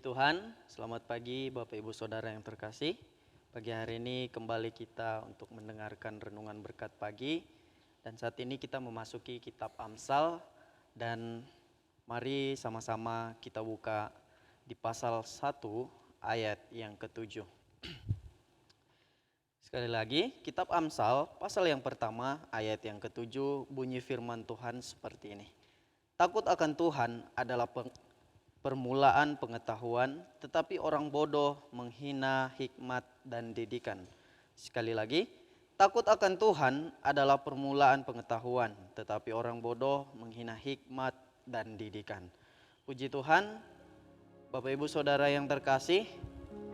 Tuhan, selamat pagi Bapak Ibu Saudara yang terkasih. Pagi hari ini kembali kita untuk mendengarkan renungan berkat pagi. Dan saat ini kita memasuki kitab Amsal. Dan mari sama-sama kita buka di pasal 1 ayat yang ke-7. Sekali lagi, kitab Amsal pasal yang pertama ayat yang ke-7 bunyi firman Tuhan seperti ini. Takut akan Tuhan adalah permulaan pengetahuan, tetapi orang bodoh menghina hikmat dan didikan. Sekali lagi, takut akan Tuhan adalah permulaan pengetahuan, tetapi orang bodoh menghina hikmat dan didikan. Puji Tuhan, Bapak Ibu Saudara yang terkasih,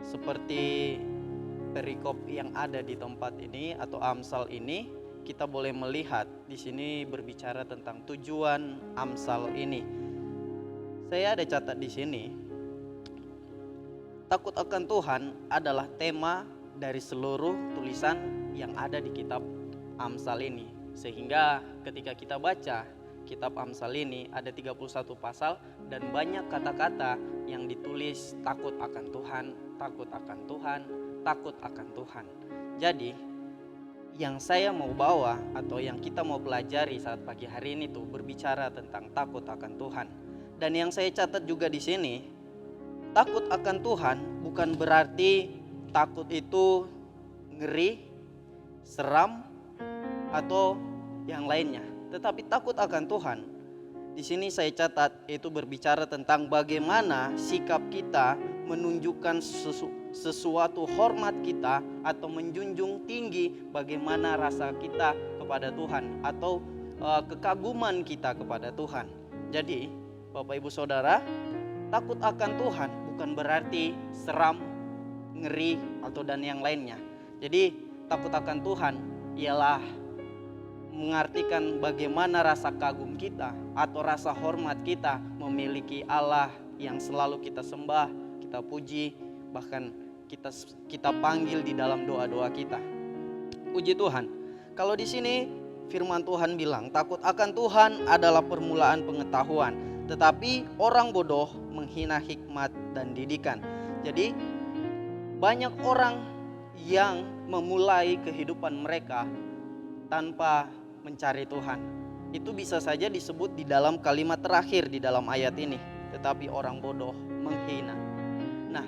seperti perikop yang ada di tempat ini atau Amsal ini, kita boleh melihat di sini berbicara tentang tujuan Amsal ini. Saya ada catat di sini, takut akan Tuhan adalah tema dari seluruh tulisan yang ada di kitab Amsal ini. Sehingga ketika kita baca kitab Amsal ini ada 31 pasal dan banyak kata-kata yang ditulis takut akan Tuhan, takut akan Tuhan, takut akan Tuhan. Jadi yang saya mau bawa atau yang kita mau pelajari saat pagi hari ini tuh berbicara tentang takut akan Tuhan. Dan yang saya catat juga di sini, takut akan Tuhan bukan berarti takut itu ngeri, seram, atau yang lainnya. Tetapi takut akan Tuhan, di sini saya catat itu berbicara tentang bagaimana sikap kita menunjukkan sesuatu hormat kita atau menjunjung tinggi bagaimana rasa kita kepada Tuhan atau kekaguman kita kepada Tuhan. Jadi Bapak Ibu Saudara, takut akan Tuhan bukan berarti seram, ngeri, atau dan yang lainnya. Jadi takut akan Tuhan ialah mengartikan bagaimana rasa kagum kita atau rasa hormat kita memiliki Allah yang selalu kita sembah, kita puji, bahkan kita panggil di dalam doa-doa kita. Puji Tuhan. Kalau di sini firman Tuhan bilang takut akan Tuhan adalah permulaan pengetahuan, tetapi orang bodoh menghina hikmat dan didikan. Jadi banyak orang yang memulai kehidupan mereka tanpa mencari Tuhan. Itu bisa saja disebut di dalam kalimat terakhir di dalam ayat ini. Tetapi orang bodoh menghina. Nah,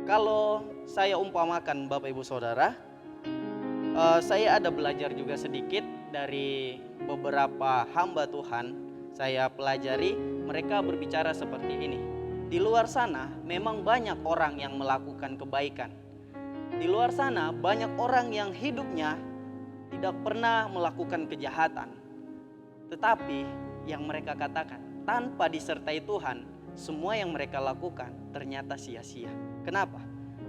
kalau saya umpamakan Bapak Ibu Saudara, saya ada belajar juga sedikit dari beberapa hamba Tuhan. Saya pelajari mereka berbicara seperti ini. Di luar sana memang banyak orang yang melakukan kebaikan. Di luar sana banyak orang yang hidupnya tidak pernah melakukan kejahatan. Tetapi yang mereka katakan tanpa disertai Tuhan, semua yang mereka lakukan ternyata sia-sia. Kenapa?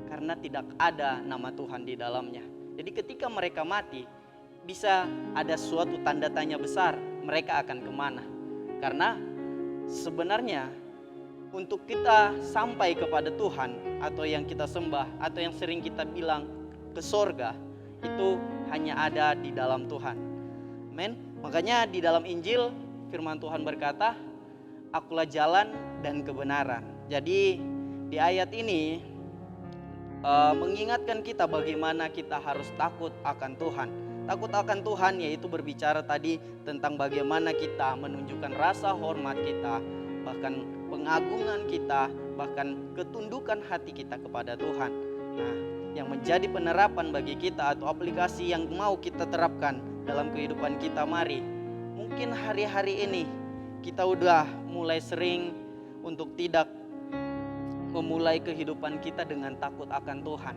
Karena tidak ada nama Tuhan di dalamnya. Jadi ketika mereka mati, bisa ada suatu tanda tanya besar, mereka akan kemana? Karena sebenarnya untuk kita sampai kepada Tuhan atau yang kita sembah atau yang sering kita bilang ke sorga, itu hanya ada di dalam Tuhan. Amin. Makanya di dalam Injil firman Tuhan berkata, akulah jalan dan kebenaran. Jadi di ayat ini mengingatkan kita bagaimana kita harus takut akan Tuhan. Takut akan Tuhan yaitu berbicara tadi tentang bagaimana kita menunjukkan rasa hormat kita, bahkan pengagungan kita, bahkan ketundukan hati kita kepada Tuhan. Nah, yang menjadi penerapan bagi kita atau aplikasi yang mau kita terapkan dalam kehidupan kita, mari. Mungkin hari-hari ini kita udah mulai sering untuk tidak memulai kehidupan kita dengan takut akan Tuhan.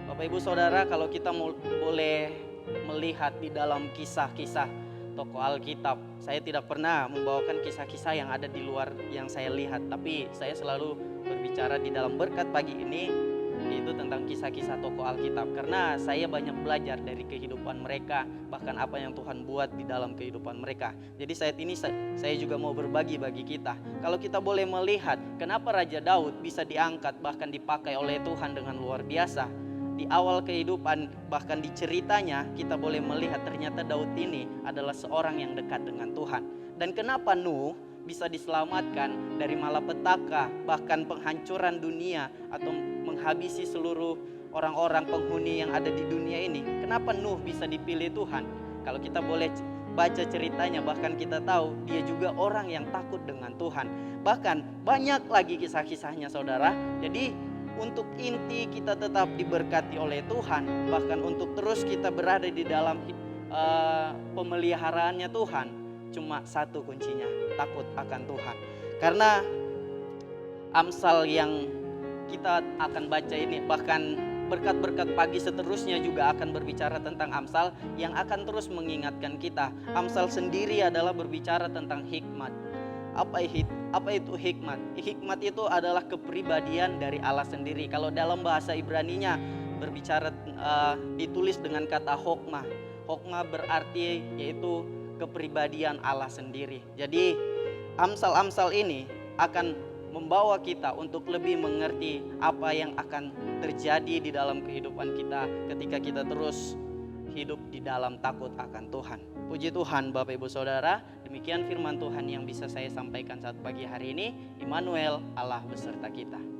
Bapak Ibu Saudara, kalau kita boleh melihat di dalam kisah-kisah tokoh Alkitab, saya tidak pernah membawakan kisah-kisah yang ada di luar yang saya lihat, tapi saya selalu berbicara di dalam berkat pagi ini yaitu tentang kisah-kisah tokoh Alkitab, karena saya banyak belajar dari kehidupan mereka, bahkan apa yang Tuhan buat di dalam kehidupan mereka. Jadi saat ini saya juga mau berbagi bagi kita. Kalau kita boleh melihat kenapa Raja Daud bisa diangkat bahkan dipakai oleh Tuhan dengan luar biasa. Di awal kehidupan, bahkan di ceritanya, kita boleh melihat ternyata Daud ini adalah seorang yang dekat dengan Tuhan. Dan kenapa Nuh bisa diselamatkan dari malapetaka, bahkan penghancuran dunia atau menghabisi seluruh orang-orang penghuni yang ada di dunia ini. Kenapa Nuh bisa dipilih Tuhan? Kalau kita boleh baca ceritanya, bahkan kita tahu dia juga orang yang takut dengan Tuhan. Bahkan banyak lagi kisah-kisahnya saudara. Jadi untuk inti kita tetap diberkati oleh Tuhan, bahkan untuk terus kita berada di dalam pemeliharaannya Tuhan, cuma satu kuncinya, takut akan Tuhan. Karena Amsal yang kita akan baca ini, bahkan berkat-berkat pagi seterusnya juga akan berbicara tentang Amsal yang akan terus mengingatkan kita. Amsal sendiri adalah berbicara tentang hikmat. Apa itu hikmat? Hikmat itu adalah kepribadian dari Allah sendiri. Kalau dalam bahasa Ibraninya berbicara ditulis dengan kata hokmah. Hokmah berarti yaitu kepribadian Allah sendiri. Jadi Amsal-amsal ini akan membawa kita untuk lebih mengerti apa yang akan terjadi di dalam kehidupan kita ketika kita terus hidup di dalam takut akan Tuhan. Puji Tuhan Bapak Ibu Saudara, demikian firman Tuhan yang bisa saya sampaikan saat pagi hari ini. Immanuel, Allah beserta kita.